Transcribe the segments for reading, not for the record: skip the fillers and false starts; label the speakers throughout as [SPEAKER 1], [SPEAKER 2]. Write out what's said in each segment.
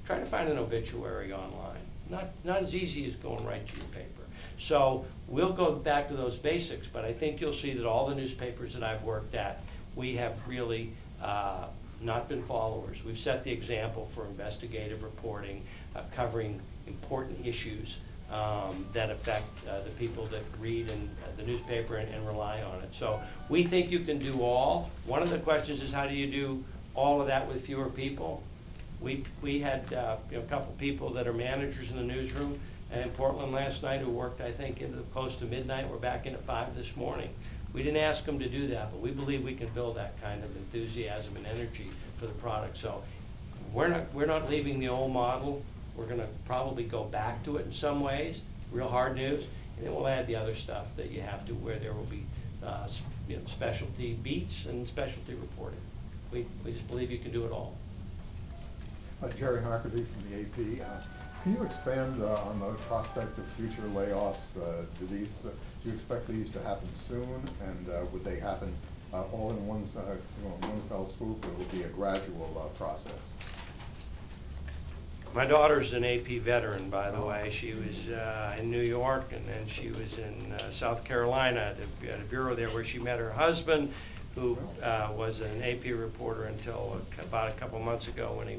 [SPEAKER 1] try to find an obituary online. Not as easy as going right to your paper. So we'll go back to those basics, but I think you'll see that all the newspapers that I've worked at, we have really not been followers. We've set the example for investigative reporting, covering important issues that affect the people that read the newspaper and rely on it. So we think you can do all. One of the questions is, how do you do all of that with fewer people? We had a couple people that are managers in the newsroom in Portland last night who worked, I think, into close to midnight. We're back in at 5 this morning. We didn't ask them to do that, but we believe we can build that kind of enthusiasm and energy for the product. So we're not leaving the old model. We're going to probably go back to it in some ways, real hard news, and then we'll add the other stuff that you have to, where there will be specialty beats and specialty reporting. We just believe you can do it all.
[SPEAKER 2] Jerry Harkavy from the AP. Can you expand on the prospect of future layoffs? Do you expect these to happen soon, and would they happen all in one fell swoop, or will it be a gradual process?
[SPEAKER 1] My daughter's an AP veteran, by the way. She was in New York, and then she was in South Carolina at a bureau there where she met her husband, who was an AP reporter until about a couple months ago when he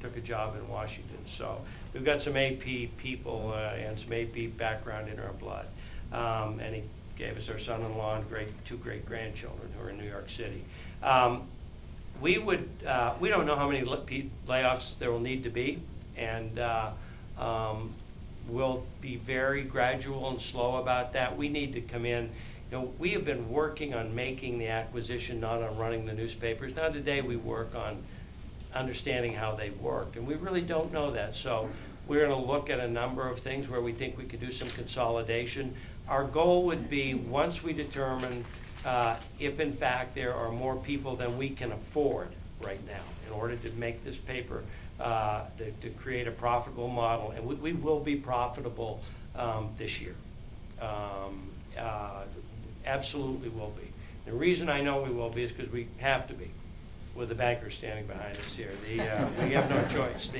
[SPEAKER 1] took a job in Washington. So we've got some AP people and some AP background in our blood. And he gave us our son-in-law and two great grandchildren who are in New York City. We don't know how many layoffs there will need to be, and we'll be very gradual and slow about that. We need to come in. We have been working on making the acquisition, not on running the newspapers. Now today we work on understanding how they work, and we really don't know that. So we're going to look at a number of things where we think we could do some consolidation. Our goal would be, once we determine if in fact there are more people than we can afford right now in order to make this paper, to create a profitable model, and we will be profitable this year. Absolutely will be. The reason I know we will be is because we have to be, with the bankers standing behind us here. We have no choice.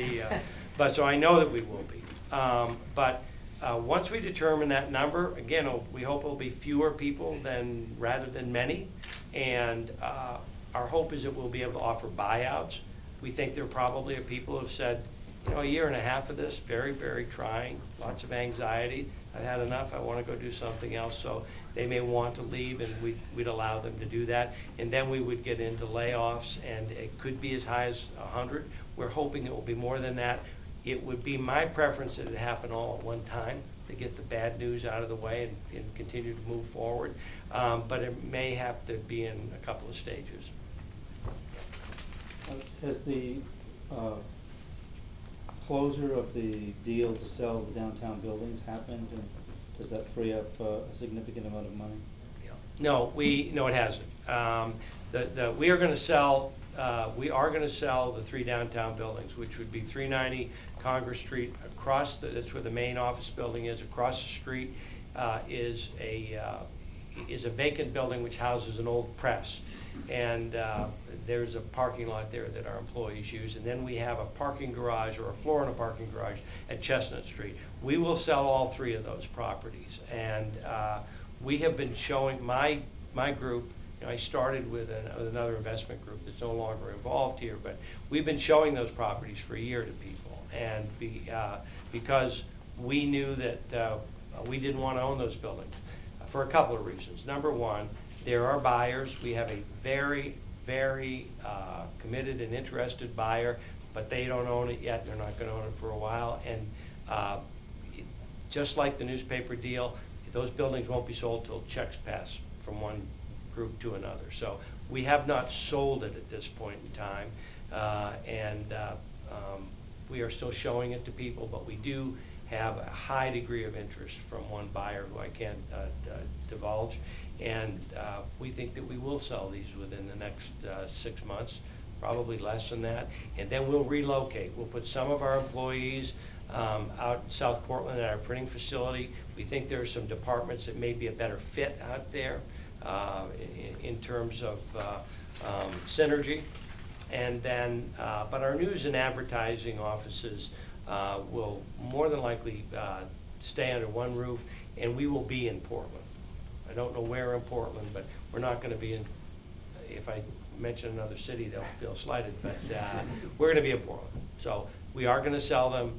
[SPEAKER 1] But so I know that we will be. But once we determine that number, again, we hope it'll be fewer people rather than many. And our hope is that we'll be able to offer buyouts. We think there probably are people who have said, a year and a half of this, very, very trying, lots of anxiety. I've had enough. I want to go do something else. So they may want to leave, and we'd allow them to do that. And then we would get into layoffs, and it could be as high as 100. We're hoping it will be more than that. It would be my preference that it happen all at one time to get the bad news out of the way and continue to move forward. But it may have to be in a couple of stages.
[SPEAKER 3] Has the closure of the deal to sell the downtown buildings happened, and does that free up a significant amount of money?
[SPEAKER 1] No, it hasn't. We are going to sell. We are going to sell the 3 downtown buildings, which would be 390 Congress Street. That's where the main office building is. Across the street is a vacant building which houses an old press, and there's a parking lot there that our employees use. And then we have a parking garage, or a floor in a parking garage, at Chestnut Street. We will sell all 3 of those properties, and we have been showing my group. I started with another investment group that's no longer involved here, but we've been showing those properties for a year to people, and because we knew that we didn't want to own those buildings for a couple of reasons. Number one, there are buyers. We have a very, very committed and interested buyer, but they don't own it yet. They're not going to own it for a while, and just like the newspaper deal, those buildings won't be sold till checks pass from one group to another. So we have not sold it at this point in time, and we are still showing it to people, but we do have a high degree of interest from one buyer who I can't divulge, and we think that we will sell these within the next 6 months, probably less than that, and then we'll relocate. We'll put some of our employees out in South Portland at our printing facility. We think there are some departments that may be a better fit out there in terms of synergy, And then, but our news and advertising offices will more than likely stay under one roof, and we will be in Portland. I don't know where in Portland, but we're not going to be in, if I mention another city, they'll feel slighted, but we're going to be in Portland. So we are going to sell them.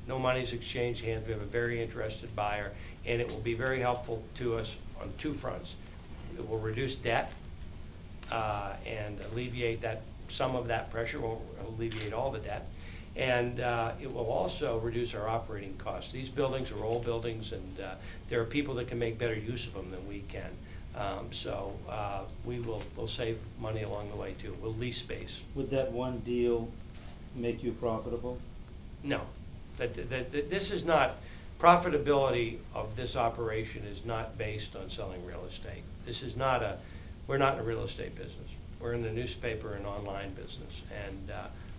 [SPEAKER 1] No money's exchanged hands. We have a very interested buyer, and it will be very helpful to us on two fronts. It will reduce debt and alleviate that, some of that pressure, won't alleviate all the debt. And it will also reduce our operating costs. These buildings are old buildings, and there are people that can make better use of them than we can. So we'll save money along the way too. We'll lease space.
[SPEAKER 3] Would that one deal make you profitable?
[SPEAKER 1] No, this is not, profitability of this operation is not based on selling real estate. This is not we're not in a real estate business. We're in the newspaper and online business, and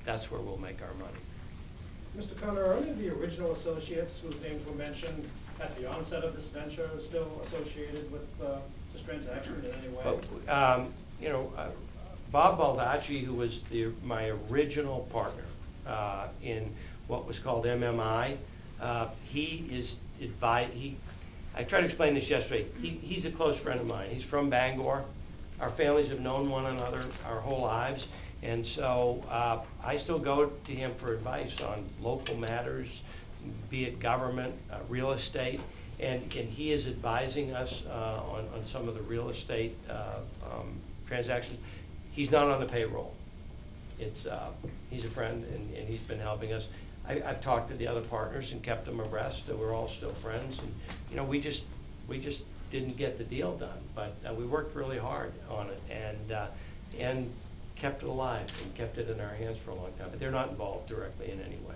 [SPEAKER 1] that's where we'll make our money.
[SPEAKER 4] Mr. Connor, are any of the original associates whose names were mentioned at the onset of this venture still associated with this transaction in any way?
[SPEAKER 1] You know, Bob Baldacci, who was my original partner in what was called MMI, he is I tried to explain this yesterday. He's a close friend of mine. He's from Bangor. Our families have known one another our whole lives, and so I still go to him for advice on local matters, be it government, real estate, and he is advising us on some of the real estate transactions. He's not on the payroll. He's a friend, and he's been helping us. I've talked to the other partners and kept them abreast. We're all still friends, and you know, we just didn't get the deal done, but we worked really hard on it and kept it alive and kept it in our hands for a long time. But they're not involved directly in any way.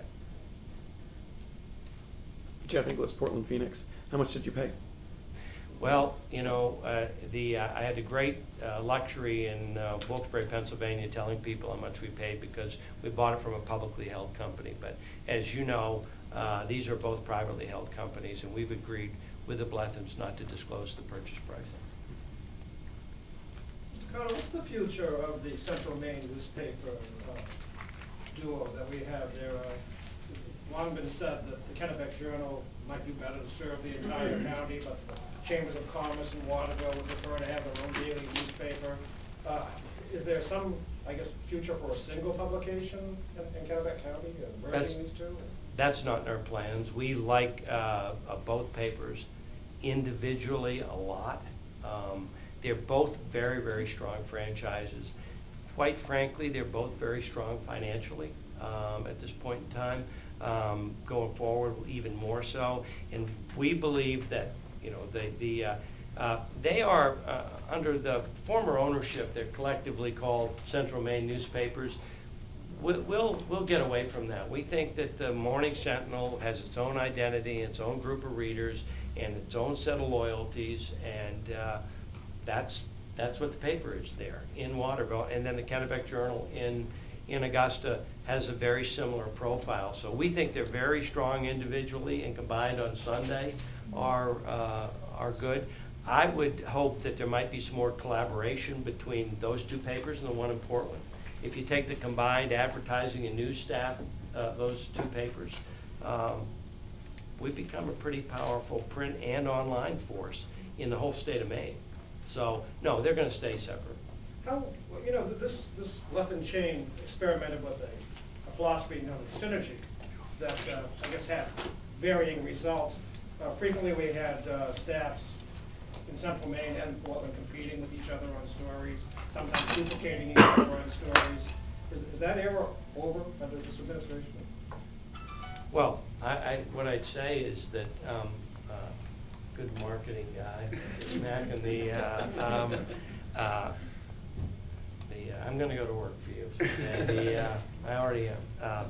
[SPEAKER 5] Jeff Inglis, Portland, Phoenix. How much did you pay?
[SPEAKER 1] Well, you know, I had the great luxury in Wilkes-Barre, Pennsylvania, telling people how much we paid because we bought it from a publicly held company. But as you know, these are both privately held companies, and we've agreed with the Blethens not to disclose the purchase price.
[SPEAKER 4] Mr. Connor, what's the future of the Central Maine newspaper duo that we have there? It's long been said that the Kennebec Journal might do better to serve the entire county, but the Chambers of Commerce in Waterville would prefer to have their own daily newspaper. Is there some, I guess, future for a single publication in Kennebec County, merging these two?
[SPEAKER 1] That's not in our plans. We like both papers individually a lot. They're both very, very strong franchises. Quite frankly, they're both very strong financially at this point in time. Going forward, even more so. And we believe that, you know, they are under the former ownership. They're collectively called Central Maine Newspapers. We'll get away from that. We think that the Morning Sentinel has its own identity, its own group of readers, and its own set of loyalties, and that's what the paper is there in Waterville. And then the Kennebec Journal in Augusta has a very similar profile. So we think they're very strong individually, and combined on Sunday are good. I would hope that there might be some more collaboration between those two papers and the one in Portland. If you take the combined advertising and news staff, those two papers, we've become a pretty powerful print and online force in the whole state of Maine. So no, they're going to stay separate.
[SPEAKER 4] How, you know, this Lethen chain experimented with a philosophy known as synergy that I guess had varying results. Frequently we had staffs in Central Maine and Portland competing with each other on stories, sometimes duplicating each other on stories. Is that era over under this administration?
[SPEAKER 1] Well, what I'd say is that good marketing guy, Mac, and I'm going to go to work for you. And I already am.